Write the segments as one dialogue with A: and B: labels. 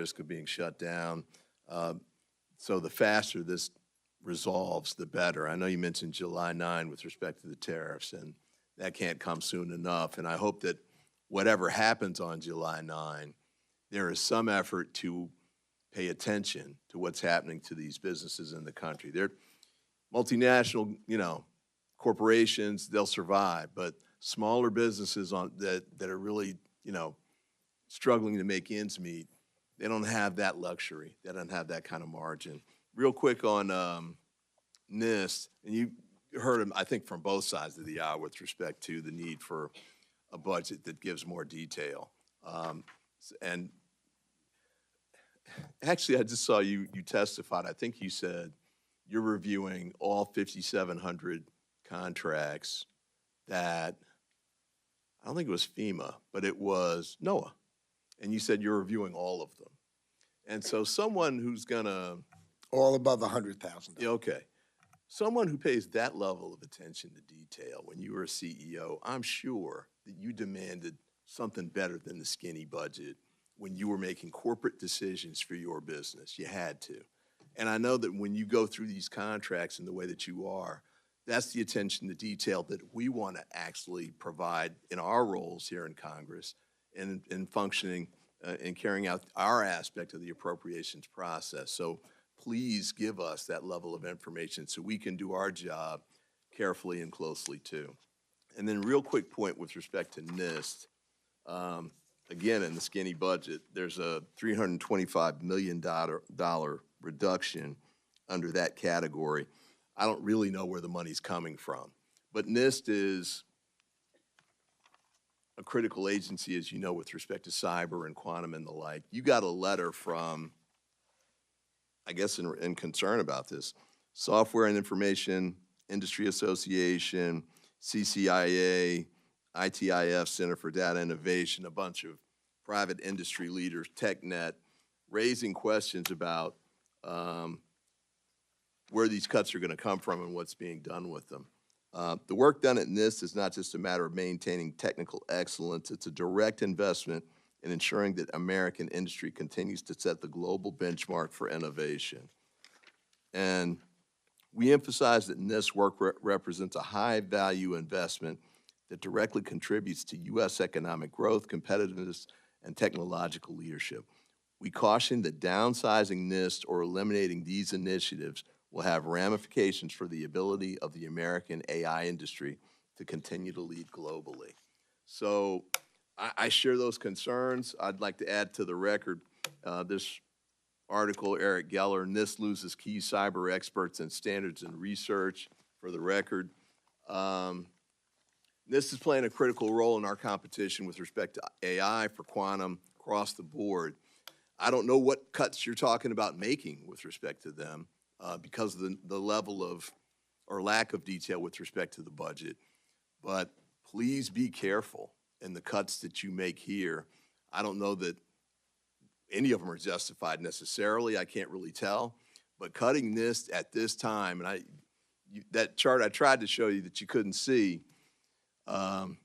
A: risk of being shut down. So the faster this resolves, the better. I know you mentioned July 9 with respect to the tariffs, and that can't come soon enough. And I hope that whatever happens on July 9, there is some effort to pay attention to what's happening to these businesses in the country. They're multinational, corporations, they'll survive, but smaller businesses that are really, struggling to make ends meet, they don't have that luxury. They don't have that kind of margin. Real quick on NIST, and you heard them, I think, from both sides of the aisle with respect to the need for a budget that gives more detail. And actually, I just saw you testified. I think you said you're reviewing all 5,700 contracts that, I don't think it was FEMA, but it was NOAA. And you said you're reviewing all of them. And so someone who's gonna...
B: All above $100,000.
A: Yeah, okay. Someone who pays that level of attention to detail when you were a CEO, I'm sure that you demanded something better than the skinny budget when you were making corporate decisions for your business. You had to. And I know that when you go through these contracts in the way that you are, that's the attention to detail that we want to actually provide in our roles here in Congress and in functioning and carrying out our aspect of the appropriations process. So please give us that level of information so we can do our job carefully and closely too. And then real quick point with respect to NIST, again, in the skinny budget, there's a $325 million reduction under that category. I don't really know where the money's coming from, but NIST is a critical agency, as you know, with respect to cyber and quantum and the like. You got a letter from, I guess, in concern about this, Software and Information Industry Association, CCIA, ITIF, Center for Data Innovation, a bunch of private industry leaders, TechNet, raising questions about where these cuts are going to come from and what's being done with them. The work done at NIST is not just a matter of maintaining technical excellence, it's a direct investment in ensuring that American industry continues to set the global benchmark for innovation. And we emphasize that NIST work represents a high-value investment that directly contributes to U.S. economic growth, competitiveness, and technological leadership. We caution that downsizing NIST or eliminating these initiatives will have ramifications for the ability of the American AI industry to continue to lead globally. So I share those concerns. I'd like to add to the record this article, Eric Geller, NIST loses key cyber experts and standards and research. For the record, NIST is playing a critical role in our competition with respect to AI for quantum across the board. I don't know what cuts you're talking about making with respect to them because of the level of or lack of detail with respect to the budget. But please be careful in the cuts that you make here. I don't know that any of them are justified necessarily. I can't really tell. But cutting NIST at this time, and that chart I tried to show you that you couldn't see, the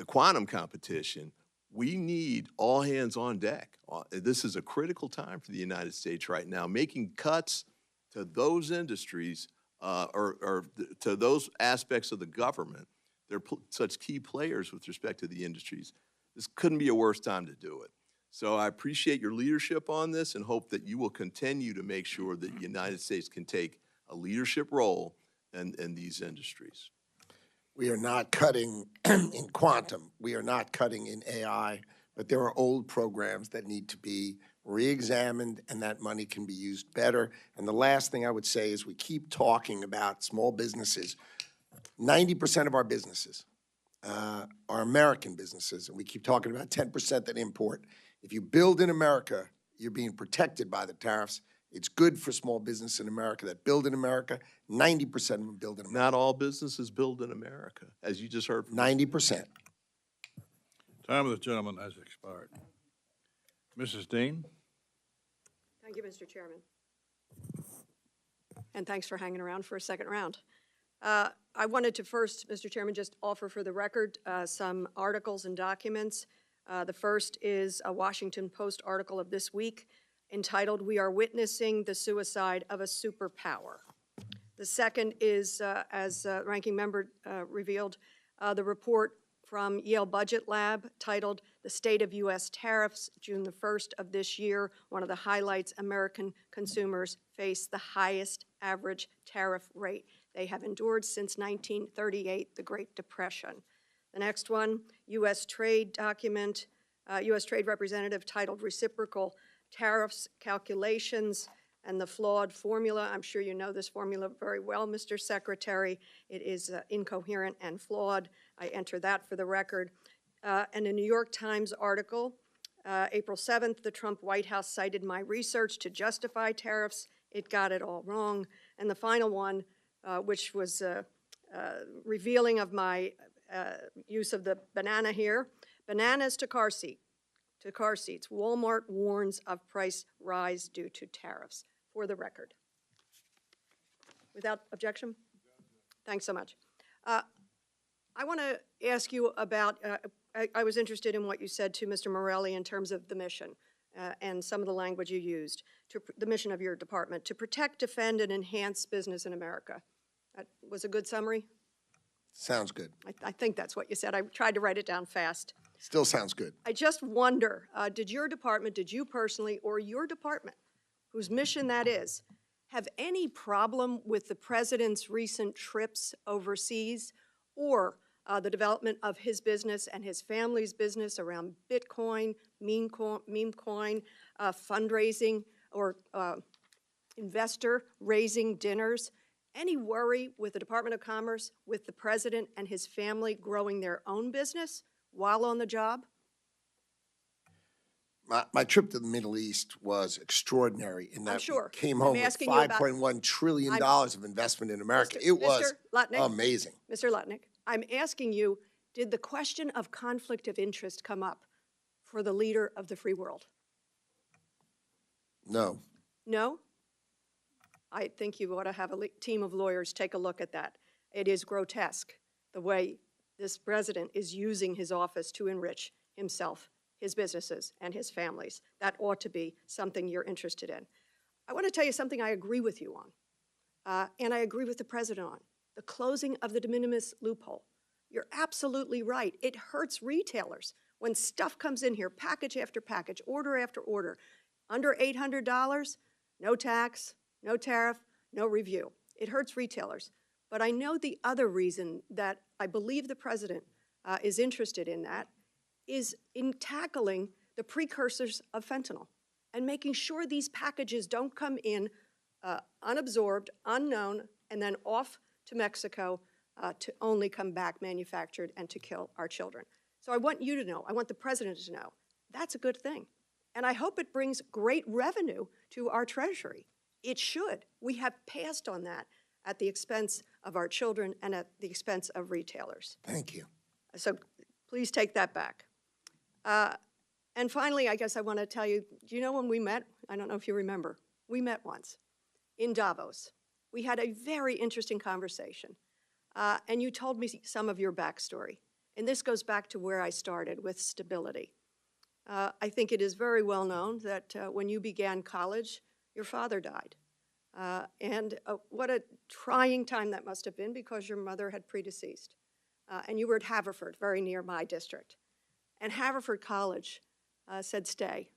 A: quantum competition, we need all hands on deck. This is a critical time for the United States right now. Making cuts to those industries or to those aspects of the government, they're such key players with respect to the industries. This couldn't be a worse time to do it. So I appreciate your leadership on this and hope that you will continue to make sure that the United States can take a leadership role in these industries.
B: We are not cutting in quantum. We are not cutting in AI, but there are old programs that need to be re-examined, and that money can be used better. And the last thing I would say is we keep talking about small businesses. 90% of our businesses are American businesses, and we keep talking about 10% that import. If you build in America, you're being protected by the tariffs. It's good for small business in America that build in America. 90% of them build in America.
A: Not all businesses build in America, as you just heard from
B: 90%.
C: Time of the gentleman has expired. Mrs. Dean.
D: Thank you, Mr. Chairman. And thanks for hanging around for a second round. I wanted to first, Mr. Chairman, just offer for the record some articles and documents The first is a Washington Post article of this week entitled, "We are witnessing the suicide of a superpower." The second is, as ranking member revealed, the report from Yale Budget Lab titled, "The State of U.S. Tariffs, June the 1st of this year." One of the highlights, American consumers face the highest average tariff rate they have endured since 1938, the Great Depression. The next one, U.S. Trade document, U.S. Trade Representative titled, "Reciprocal Tariffs Calculations and the Flawed Formula." I'm sure you know this formula very well, Mr. Secretary. It is incoherent and flawed. I enter that for the record. And a New York Times article, April 7th, the Trump White House cited my research to justify tariffs. It got it all wrong. And the final one, which was revealing of my use of the banana here, "Bananas to car seats. Walmart warns of price rise due to tariffs," for the record. Without objection? Thanks so much. I want to ask you about, I was interested in what you said to Mr. Morelli in terms of the mission and some of the language you used, the mission of your department, to protect, defend, and enhance business in America. That was a good summary?
B: Sounds good.
D: I think that's what you said. I tried to write it down fast.
B: Still sounds good.
D: I just wonder, did your department, did you personally, or your department, whose mission that is, have any problem with the president's recent trips overseas or the development of his business and his family's business around Bitcoin, meme coin, fundraising, or investor raising dinners? Any worry with the Department of Commerce, with the president and his family growing their own business while on the job?
B: My trip to the Middle East was extraordinary in that
D: sure.
B: we came
D: I'm
B: home with
D: asking you about-
B: $5.1 trillion of investment in America. It was
D: Lutnick,
B: amazing.
D: Mr. Lutnick, I'm asking you, did the question of conflict of interest come up for the leader of the free world?
B: No.
D: No? I think you ought to have a team of lawyers take a look at that. It is grotesque, the way this president is using his office to enrich himself, his businesses, and his families. That ought to be something you're interested in. I want to tell you something I agree with you on, and I agree with the president on, the closing of the de minimis loophole. You're absolutely right. It hurts retailers when stuff comes in here, package after package, order after order, under $800, no tax, no tariff, no review. It hurts retailers. But I know the other reason that I believe the president is interested in that is in tackling the precursors of fentanyl and making sure these packages don't come in unabsorbed, unknown, and then off to Mexico to only come back manufactured and to kill our children. So I want you to know, I want the president to know, that's a good thing. And I hope it brings great revenue to our Treasury. It should. We have passed on that at the expense of our children and at the expense of retailers.
B: Thank you.
D: So please take that back. And finally, I guess I want to tell you, do you know when we met? I don't know if you remember. We met once in Davos. We had a very interesting conversation. And you told me some of your backstory. And this goes back to where I started with stability. I think it is very well known that when you began college, your father died. And what a trying time that must have been because your mother had predeceased. And you were at Haverford, very near my district. And Haverford College said, stay.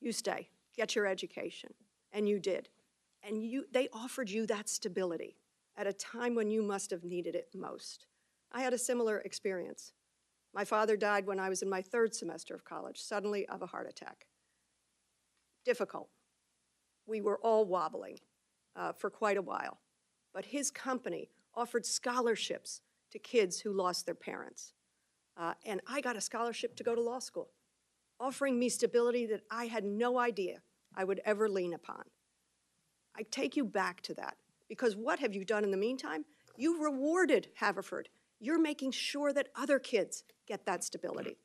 D: You stay. Get your education. And you did. And they offered you that stability at a time when you must have needed it most. I had a similar experience. My father died when I was in my third semester of college, suddenly of a heart attack. Difficult. We were all wobbling for quite a while. But his company offered scholarships to kids who lost their parents. And I got a scholarship to go to law school, offering me stability that I had no idea I would ever lean upon. I take you back to that, because what have you done in the meantime? You rewarded Haverford. You're making sure that other kids get that stability.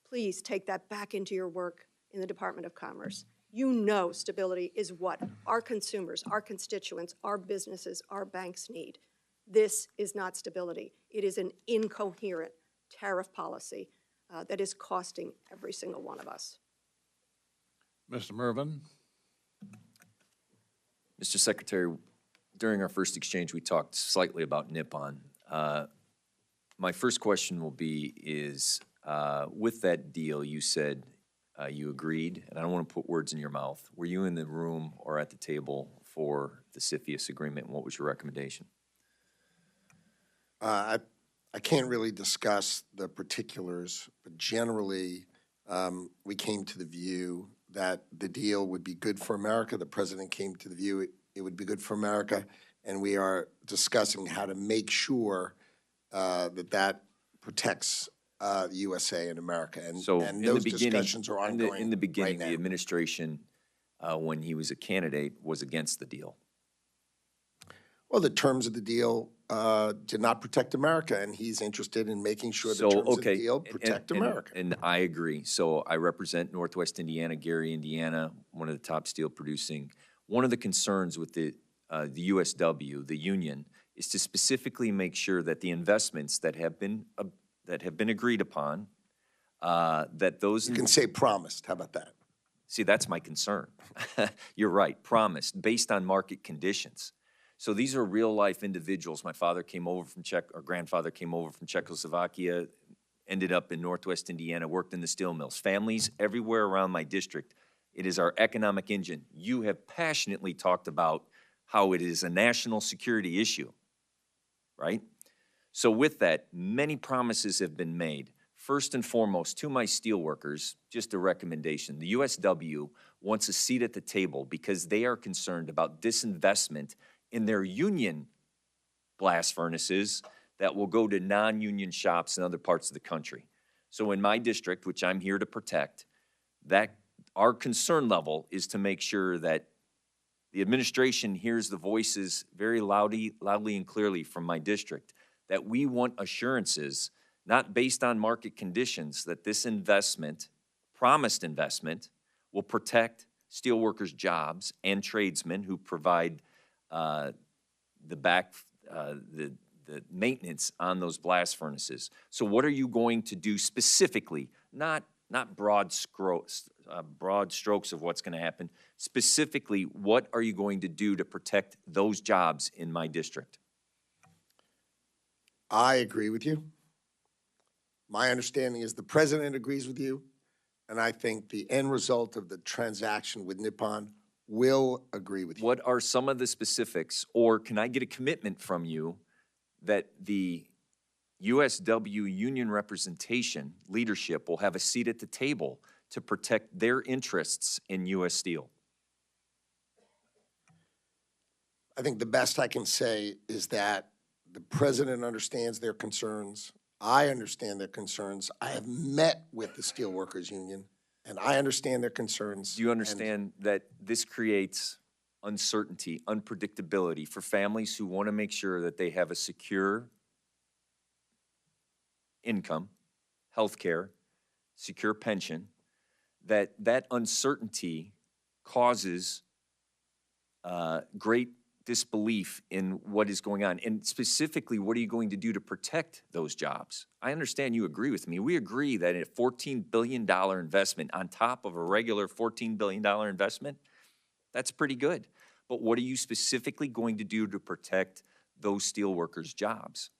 D: Please take that back into your work in the Department of Commerce. You know stability is what our consumers, our constituents, our businesses, our banks need. This is not stability. It is an incoherent tariff policy that is costing every single one of us.
C: Mr. Mervyn?
E: Mr. Secretary, during our first exchange, we talked slightly about Nippon. My first question will be is, with that deal, you said you agreed, and I don't want to put words in your mouth. Were you in the room or at the table for the CFIUS agreement, and what was your recommendation?
B: I can't really discuss the particulars, but generally, we came to the view that the deal would be good for America. The president came to the view it would be good for America, and we are discussing how to make sure that protects the USA and America. And,
E: So
B: and
E: in
B: those
E: the beginning,
B: discussions are ongoing
E: in the beginning,
B: right
E: the
B: now.
E: administration, when he was a candidate, was against the deal.
B: Well, the terms of the deal did not protect America, and he's interested in making sure the terms of the deal protect America.
E: And I agree. So I represent Northwest Indiana, Gary, Indiana, one of the top steel producing. One of the concerns with the USW, the union, is to specifically make sure that the investments that have been agreed upon, that those
B: You can say promised. How about that?
E: See, that's my concern. You're right, promised, based on market conditions. So these are real-life individuals. My father came over from grandfather came over from Czechoslovakia, ended up in Northwest Indiana, worked in the steel mills. Families everywhere around my district. It is our economic engine. You have passionately talked about how it is a national security issue, right? So with that, many promises have been made. First and foremost, to my steelworkers, just a recommendation. The USW wants a seat at the table because they are concerned about disinvestment in their union blast furnaces that will go to non-union shops in other parts of the country. So in my district, which I'm here to protect, that our concern level is to make sure that the administration hears the voices very loudly and clearly from my district, that we want assurances, not based on market conditions, that this investment, promised investment, will protect steelworkers' jobs and tradesmen who provide the maintenance on those blast furnaces. So what are you going to do specifically, not broad strokes of what's going to happen, specifically what are you going to do to protect those jobs in my district?
B: I agree with you. My understanding is the president agrees with you, and I think the end result of the transaction with Nippon will agree with you.
E: What are some of the specifics, or can I get a commitment from you that the USW union representation leadership will have a seat at the table to protect their interests in U.S. Steel?
B: I think the best I can say is that the president understands their concerns. I understand their concerns. I have met with the Steelworkers Union, and I understand their concerns.
E: Do you understand that this creates uncertainty, unpredictability for families who want to make sure that they have a secure income, health care, secure pension, that uncertainty causes great disbelief in what is going on? And specifically, what are you going to do to protect those jobs? I understand you agree with me. We agree that a $14 billion investment on top of a regular $14 billion investment, that's pretty good. But what are you specifically going to do to protect those steelworkers' jobs?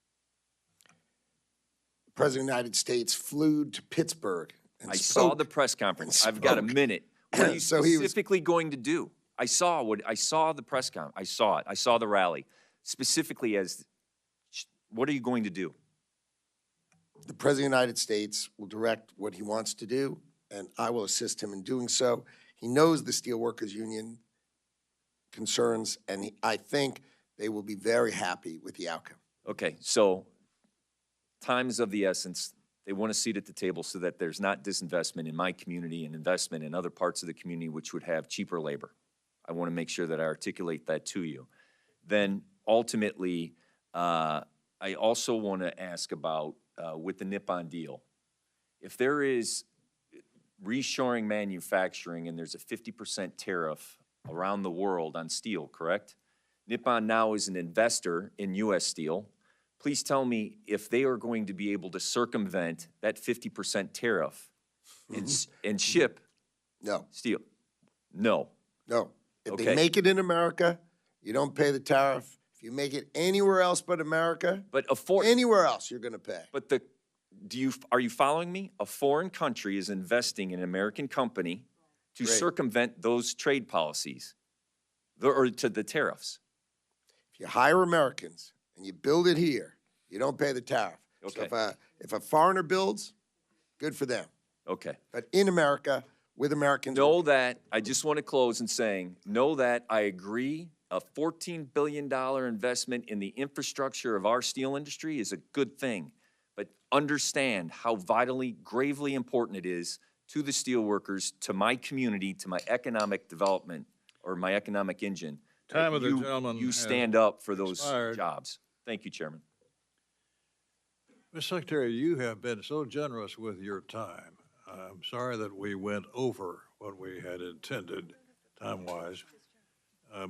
B: The President of the United States flew to Pittsburgh and
E: I saw the press conference. I've got a minute. What are you
B: So
E: specifically going to do? I saw the press conference. I saw it. I saw the rally. Specifically what are you going to do?
B: The President of the United States will direct what he wants to do, and I will assist him in doing so. He knows the Steelworkers Union concerns, and I think they will be very happy with the outcome.
E: Okay, so time is of the essence. They want a seat at the table so that there's not disinvestment in my community and investment in other parts of the community which would have cheaper labor. I want to make sure that I articulate that to you. Then ultimately, I also want to ask about, with the Nippon deal, if there is reshoring manufacturing and there's a 50% tariff around the world on steel, correct? Nippon now is an investor in U.S. Steel. please tell me if they are going to be able to circumvent that 50% tariff and ship
B: No,
E: steel? No.
B: no. If
E: Okay.
B: they make it in America, you don't pay the tariff. If you make it anywhere else but America,
E: But
B: anywhere else, you're going to pay.
E: But are you following me? A foreign country is investing in an American company to
B: Great.
E: circumvent those trade policies, or to the tariffs.
B: If you hire Americans and you build it here, you don't pay the tariff. So
E: Okay.
B: if a foreigner builds, good for them.
E: Okay.
B: But in America, with Americans.
E: Know that, I just want to close in saying, know that I agree, a $14 billion investment in the infrastructure of our steel industry is a good thing. But understand how vitally, gravely important it is to the steelworkers, to my community, to my economic development, or my economic engine. that
C: Time of the
E: you-
C: gentleman
E: You
C: has
E: stand up for those
C: expired.
E: jobs. Thank you, Chairman.
C: Ms. Secretary, you have been so generous with your time. I'm sorry that we went over what we had intended time-wise,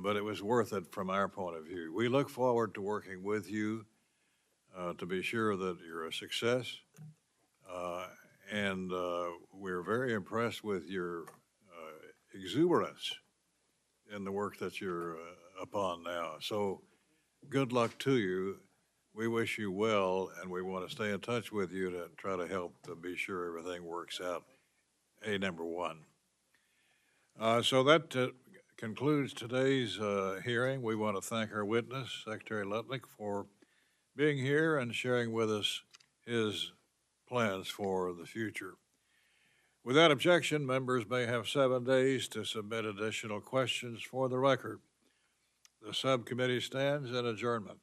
C: but it was worth it from our point of view. We look forward to working with you to be sure that you're a success. And we're very impressed with your exuberance in the work that you're upon now. So good luck to you. We wish you well, and we want to stay in touch with you to try to help to be sure everything works out, number one. So that concludes today's hearing. We want to thank our witness, Secretary Lutnick, for being here and sharing with us his plans for the future. Without objection, members may have 7 days to submit additional questions for the record. The subcommittee stands in adjournment.